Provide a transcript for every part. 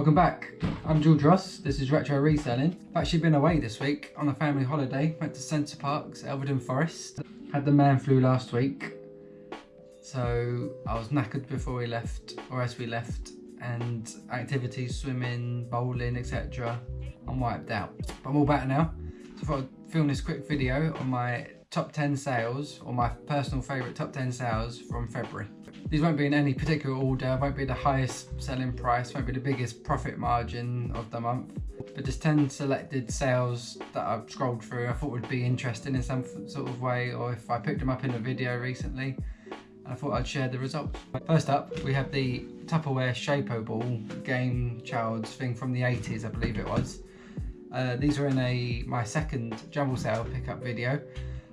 Welcome back. I'm George Ross. This is Retro Reselling. I've actually been away this week on a family holiday. Went to Centre Parks, Elvedon Forest. Had the man flu last week, so I was knackered before we left, or as we left, and activities, swimming, bowling, etc. I'm wiped out. But I'm all back now. So I thought I'd film this quick video on my top 10 sales, or my personal favourite top 10 sales from February. These won't be in any particular order, won't be the highest selling price, won't be the biggest profit margin of the month, but just 10 selected sales that I've scrolled through I thought would be interesting in some sort of way, or if I picked them up in a video recently, I thought I'd share the results. First up, we have the Tupperware Shapo Ball game child's thing from the 80s, I believe it was. These were in my second jumble sale pickup video.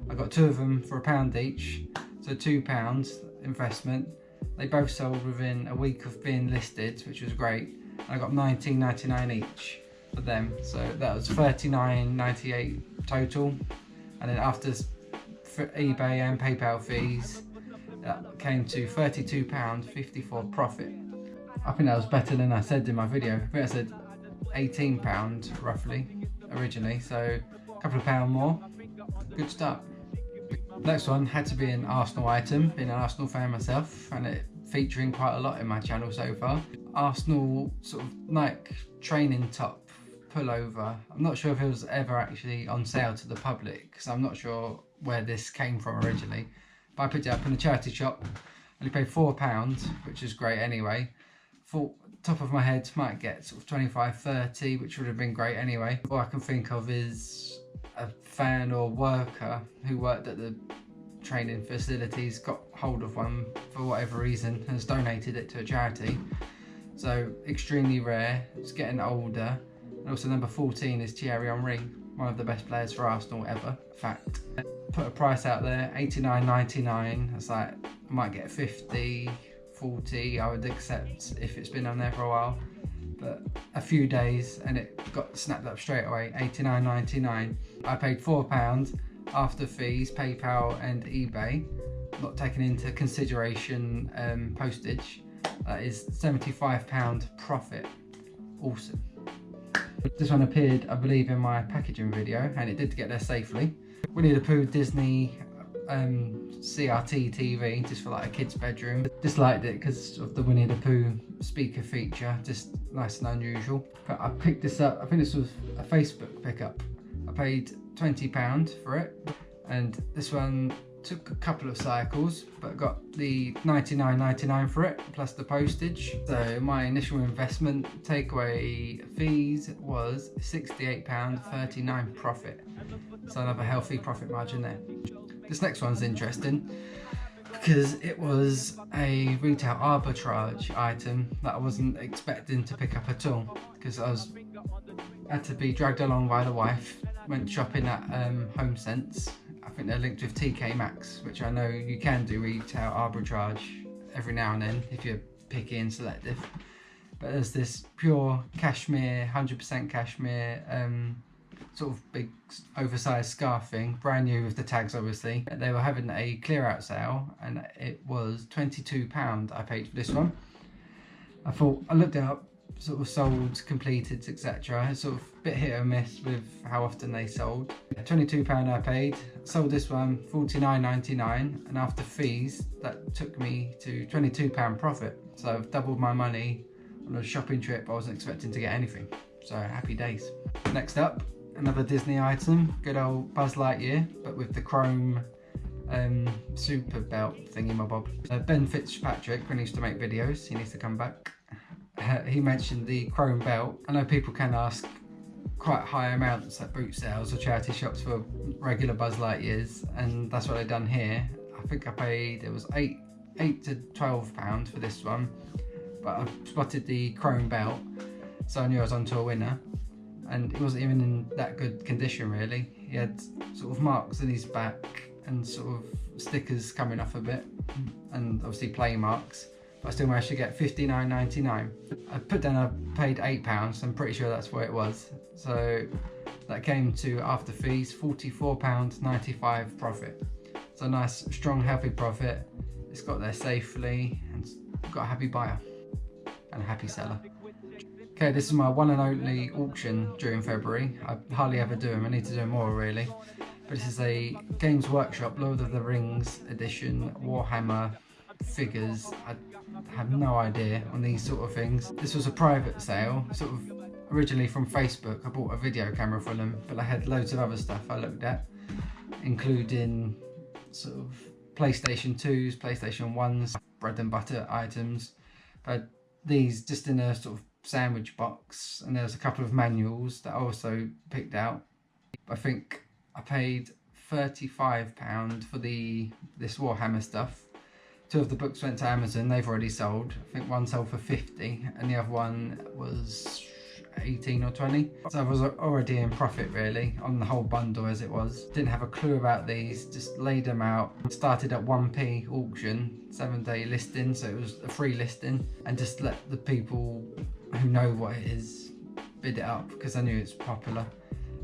I got two of them for £1 each, so £2 investment. They both sold within a week of being listed, which was great. I got $19.99 each for them, so that was $39.98 total. And then after eBay and PayPal fees, that came to £32.54 profit. I think that was better than I said in my video. I think I said £18 roughly originally, so a couple of pounds more. Good start. Next one had to be an Arsenal item, being an Arsenal fan myself, and it featuring quite a lot in my channel so far. Arsenal sort of Nike training top pullover. I'm not sure if it was ever actually on sale to the public, because I'm not sure where this came from originally. But I picked it up in a charity shop, only paid £4, which is great anyway. Thought top of my head might get sort of 25, 30, which would have been great anyway. All I can think of is a fan or worker who worked at the training facilities got hold of one for whatever reason and has donated it to a charity. So extremely rare, it's getting older. And also number 14 is Thierry Henry, one of the best players for Arsenal ever. Fact. Put a price out there, $89.99. It's like, I might get 50, 40, I would accept if it's been on there for a while. But a few days and it got snapped up straight away, $89.99. I paid £4 after fees, PayPal and eBay, not taking into consideration postage. That is £75 profit. Awesome. This one appeared, I believe, in my packaging video, and it did get there safely. Winnie the Pooh Disney CRT TV, just for like a kid's bedroom. Just liked it because of the Winnie the Pooh speaker feature, just nice and unusual. But I picked this up, I think this was a Facebook pickup. I paid £20 for it, and this one took a couple of cycles, but got the $99.99 for it, plus the postage. So my initial investment, takeaway fees, was £68.39 profit. So another healthy profit margin there. This next one's interesting because it was a retail arbitrage item that I wasn't expecting to pick up at all, because I had to be dragged along by the wife. Went shopping at HomeSense. I think they're linked with TK Maxx, which I know you can do retail arbitrage every now and then if you're picky and selective. But there's this pure cashmere, 100% cashmere, sort of big oversized scarf thing, brand new with the tags obviously. They were having a clear out sale and it was £22 I paid for this one. I looked it up, sort of sold, completed, etc. It's sort of a bit hit or miss with how often they sold. £22 I paid, sold this one $49.99, and after fees that took me to £22 profit. So I've doubled my money on a shopping trip I wasn't expecting to get anything. So happy days. Next up, another Disney item, good old Buzz Lightyear, but with the chrome super belt thingy-mabob. Ben Fitzpatrick, when he used to make videos, he needs to come back. He mentioned the chrome belt. I know people can ask quite high amounts at boot sales or charity shops for regular Buzz Lightyears, and that's what I've done here. I think I paid, it was $8 to £12 for this one, but I spotted the chrome belt, so I knew I was onto a winner. And it wasn't even in that good condition really. He had sort of marks in his back and sort of stickers coming off a bit, and obviously play marks, but I still managed to get $59.99. I put down I paid £8, I'm pretty sure that's what it was. So that came to, after fees, £44.95 profit. So a nice, strong, healthy profit. It's got there safely and got a happy buyer and a happy seller. Okay, this is my one and only auction during February. I hardly ever do them, I need to do more really. But this is a Games Workshop Lord of the Rings edition Warhammer figures. I have no idea on these sort of things. This was a private sale, sort of originally from Facebook. I bought a video camera for them, but I had loads of other stuff I looked at, including sort of PlayStation 2s, PlayStation 1s, bread and butter items. But these just in a sort of sandwich box, and there's a couple of manuals that I also picked out. I think I paid £35 for this Warhammer stuff. 2 of the books went to Amazon, they've already sold. I think one sold for 50 and the other one was 18 or 20. So I was already in profit really on the whole bundle as it was. Didn't have a clue about these, just laid them out. Started at 1p auction, 7-day listing, so it was a free listing, and just let the people who know what it is bid it up because I knew it's popular.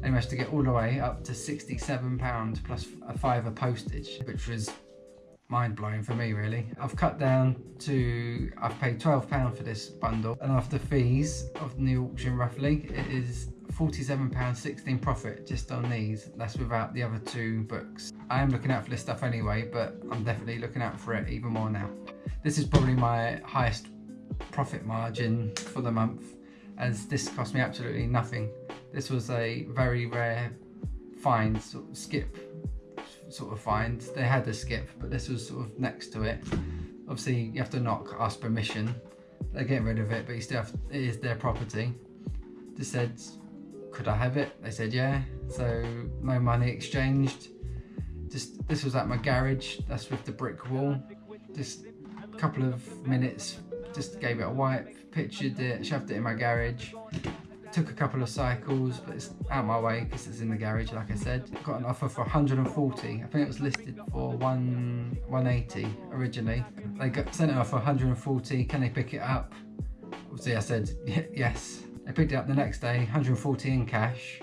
I managed to get all the way up to £67 plus a £5 postage, which was mind-blowing for me really. I've cut down to, I've paid £12 for this bundle, and after fees of the auction roughly, it is £47.16 profit just on these. That's without the other 2 books. I am looking out for this stuff anyway, but I'm definitely looking out for it even more now. This is probably my highest profit margin for the month, as this cost me absolutely nothing. This was a very rare find, sort of skip sort of find. They had a skip, but this was sort of next to it. Obviously you have to knock, ask permission. They're getting rid of it, but you still have to, it is their property. Just said, could I have it? They said yeah, so no money exchanged. Just, this was at my garage, that's with the brick wall. Just a couple of minutes, just gave it a wipe, pictured it, shoved it in my garage. Took a couple of cycles, but it's out my way because it's in the garage, like I said. Got an offer for 140. I think it was listed for 180 originally. They sent it off for 140. Can they pick it up? Obviously I said yes. They picked it up the next day, 140 in cash.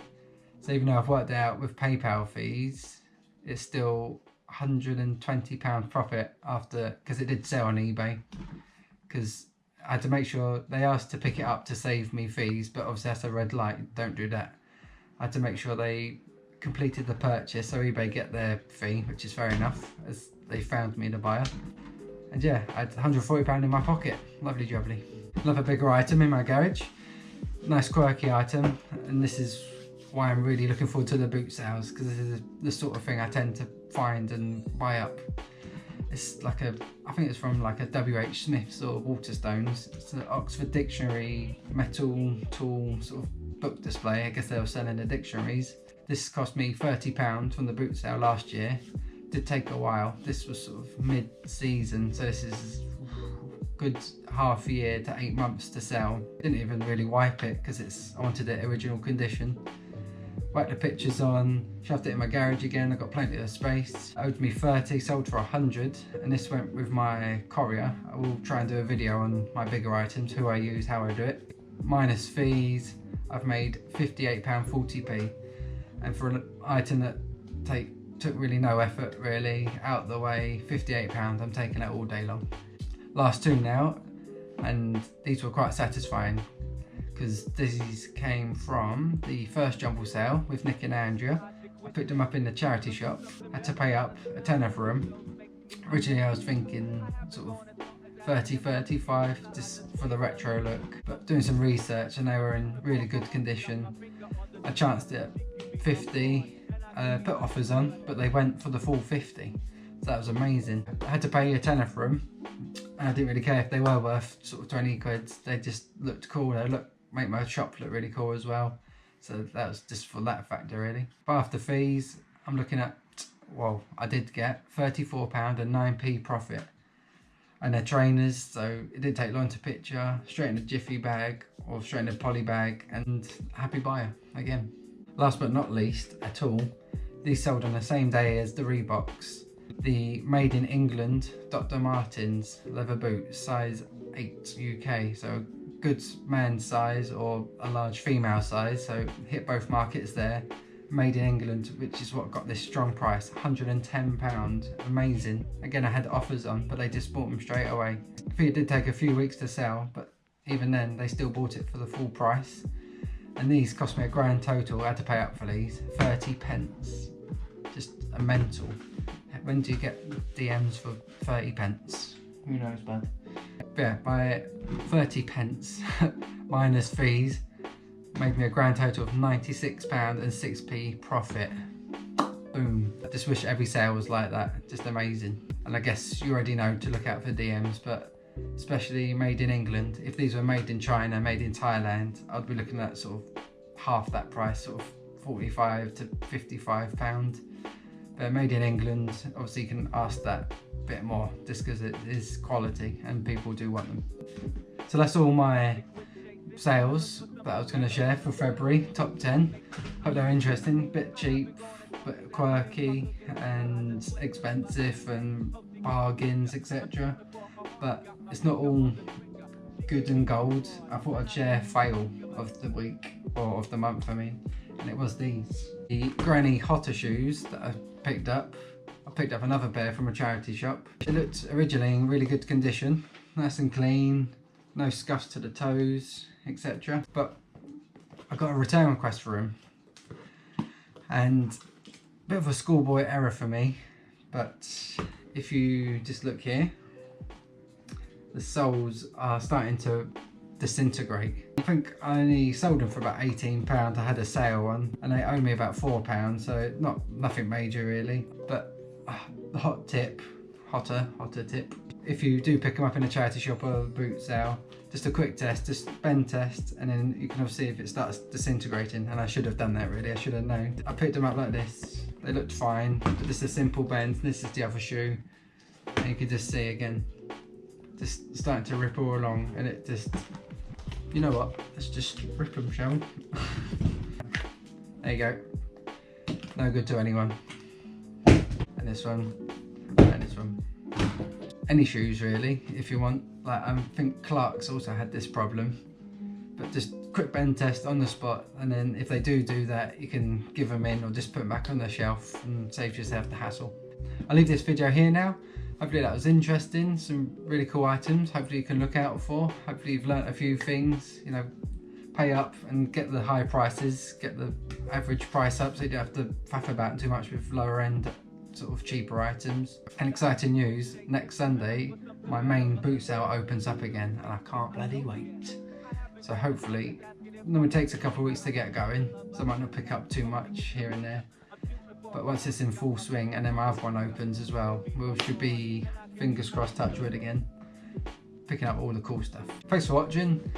So even though I've worked it out with PayPal fees, it's still £120 profit after, because it did sell on eBay. Because I had to make sure, they asked to pick it up to save me fees, but obviously that's a red light, don't do that. I had to make sure they completed the purchase so eBay get their fee, which is fair enough, as they found me the buyer. And yeah, I had £140 in my pocket, lovely jubbly. Another bigger item in my garage, nice quirky item, and this is why I'm really looking forward to the boot sales, because this is the sort of thing I tend to find and buy up. It's like a, I think it's from like a W.H. Smith's or Waterstones. It's an Oxford Dictionary metal tool sort of book display. I guess they were selling the dictionaries. This cost me £30 from the boot sale last year. Did take a while. This was sort of mid-season, so this is good half a year to 8 months to sell. Didn't even really wipe it because I wanted it original condition. Whacked the pictures on, shoved it in my garage again. I got plenty of space. Owed me 30, sold for 100, and this went with my courier. I will try and do a video on my bigger items, who I use, how I do it. Minus fees, I've made £58.40p, and for an item that took really no effort, really out the way, £58. I'm taking it all day long. Last 2 now, and these were quite satisfying, because these came from the first jumble sale with Nick and Andrea. I picked them up in the charity shop. I had to pay up a tenner for them. Originally I was thinking sort of 30, 35 just for the retro look, but doing some research and they were in really good condition. I chanced it at 50, put offers on, but they went for the full 50. So that was amazing. I had to pay a tenner for them, and I didn't really care if they were worth sort of 20 quid. They just looked cool. They make my shop look really cool as well. So that was just for that factor really. But after fees, I'm looking at, well, I did get £34 and 9p profit. And they're trainers, so it didn't take long to picture. Straight in a jiffy bag or straight in a poly bag, and happy buyer again. Last but not least at all, these sold on the same day as the Reeboks. The made in England Dr. Martens leather boots, size 8 UK, so good man's size or a large female size, so hit both markets there. Made in England, which is what got this strong price, £110, amazing. Again, I had offers on, but they just bought them straight away. I think it did take a few weeks to sell, but even then they still bought it for the full price. And these cost me a grand total. I had to pay up for these, 30 pence. Just a mental. When do you get DMs for 30 pence? Who knows, bud? But yeah, my 30 pence minus fees made me a grand total of £96 and 6p profit. Boom. I just wish every sale was like that. Just amazing. And I guess you already know to look out for DMs, but especially made in England. If these were made in China, made in Thailand, I'd be looking at sort of half that price, sort of 45 to 55 pound. But made in England, obviously you can ask that a bit more just because it is quality and people do want them. So that's all my sales that I was going to share for February, top 10. Hope they're interesting, bit cheap, bit quirky and expensive and bargains, etc. But it's not all good and gold. I thought I'd share fail of the week, or of the month I mean, and it was these. The granny hotter shoes that I picked up. I picked up another pair from a charity shop. It looked originally in really good condition, nice and clean, no scuffs to the toes, etc. But I got a return request for them, and a bit of a schoolboy error for me, but if you just look here, the soles are starting to disintegrate. I think I only sold them for about £18. I had a sale on, and they owe me about £4, so nothing major really. But the hotter tip, if you do pick them up in a charity shop or a boot sale, just a quick test, just bend test, and then you can see if it starts disintegrating. And I should have done that really, I should have known. I picked them up like this, they looked fine, but just a simple bend. This is the other shoe, and you can just see again, just starting to ripple along, and it just, you know what, let's just rip them, shall we? There you go, no good to anyone. And this one, and this one. Any shoes really, if you want. Like I think Clark's also had this problem, but just quick bend test on the spot, and then if they do that, you can give them in or just put them back on the shelf and save yourself the hassle. I'll leave this video here now. Hopefully that was interesting, some really cool items, hopefully you can look out for. Hopefully you've learnt a few things, you know, pay up and get the high prices, get the average price up so you don't have to faff about too much with lower end sort of cheaper items. And exciting news, next Sunday my main boot sale opens up again, and I can't bloody wait. So hopefully, it normally takes a couple of weeks to get going, so I might not pick up too much here and there. But once it's in full swing and then my other one opens as well, we should be, fingers crossed, touch wood again, picking up all the cool stuff. Thanks for watching.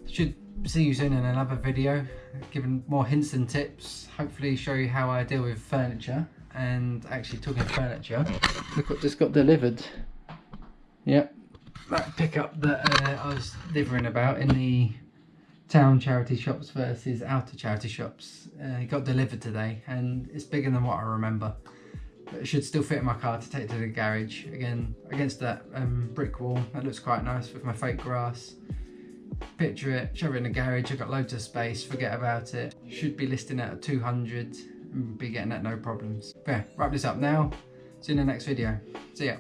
Should see you soon in another video, giving more hints and tips, hopefully show you how I deal with furniture. And actually, talking of furniture, look what just got delivered. Yep, that pickup that I was delivering about in the town charity shops versus outer charity shops. It got delivered today, and it's bigger than what I remember. But it should still fit in my car to take to the garage. Again, against that brick wall, that looks quite nice with my fake grass. Picture it, shove it in the garage, I've got loads of space, forget about it. Should be listing at 200. Be getting that no problems. But yeah, wrap this up now. See you in the next video. See ya.